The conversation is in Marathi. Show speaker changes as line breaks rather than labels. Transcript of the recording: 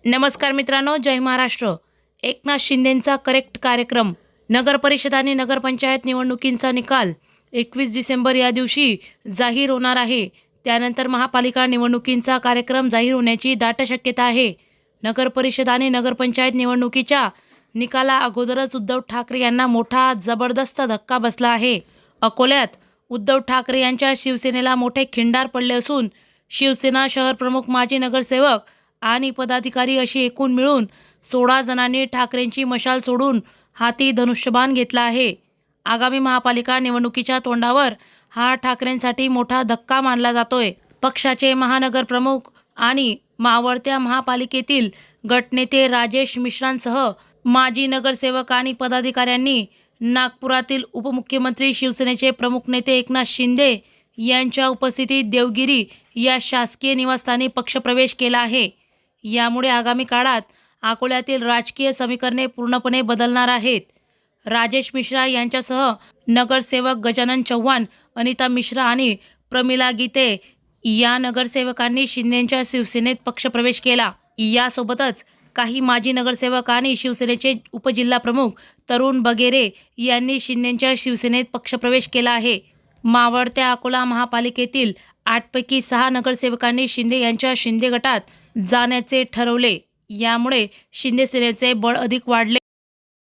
नमस्कार मित्रांनो, जय महाराष्ट्र। एकनाथ शिंदेंचा करेक्ट कार्यक्रम। नगर परिषद आणि नगरपंचायत निवडणुकींचा निकाल 21 डिसेंबर या दिवशी जाहीर होणार आहे। त्यानंतर महापालिका निवडणुकींचा कार्यक्रम जाहीर होण्याची दाट शक्यता आहे। नगर परिषद आणि नगरपंचायत निवडणुकीच्या निकाला अगोदरच उद्धव ठाकरे यांना मोठा जबरदस्त धक्का बसला आहे। अकोल्यात उद्धव ठाकरे यांच्या शिवसेनेला मोठे खिंडार पडले असून शिवसेना शहर प्रमुख, माजी नगरसेवक आणि पदाधिकारी अशी एकूण मिळून 16 जणांनी ठाकरेंची मशाल सोडून हाती धनुष्यबाण घेतला आहे। आगामी महापालिका निवडणुकीच्या तोंडावर हा ठाकरेंसाठी मोठा धक्का मानला जातोय। पक्षाचे महानगर प्रमुख आणि मावळत्या महापालिकेतील गटनेते राजेश मिश्रांसह माजी नगरसेवक आणि पदाधिकाऱ्यांनी नागपुरातील उपमुख्यमंत्री शिवसेनेचे प्रमुख नेते एकनाथ शिंदे यांच्या उपस्थितीत देवगिरी या शासकीय निवासस्थानी पक्षप्रवेश केला आहे। यामुळे आगामी काळात अकोल्यातील राजकीय समीकरणे पूर्णपणे बदलणार आहेत। राजेश मिश्रा यांच्यासह नगरसेवक गजानन चव्हाण, अनिता मिश्रा आणि प्रमिला गीते या नगरसेवकांनी शिंदेंच्या शिवसेनेत पक्षप्रवेश केला। यासोबतच काही माजी नगरसेवक आणि शिवसेनेचे उपजिल्हाप्रमुख तरुण बगेरे यांनी शिंदेंच्या शिवसेनेत पक्षप्रवेश केला आहे। मावळत्या अकोला महापालिकेतील 8 पैकी 6 नगरसेवकांनी शिंदे यांच्या शिंदे गटात जाण्याचे ठरवले। यामुळे शिंदे सेनेचे बळ अधिक वाढले।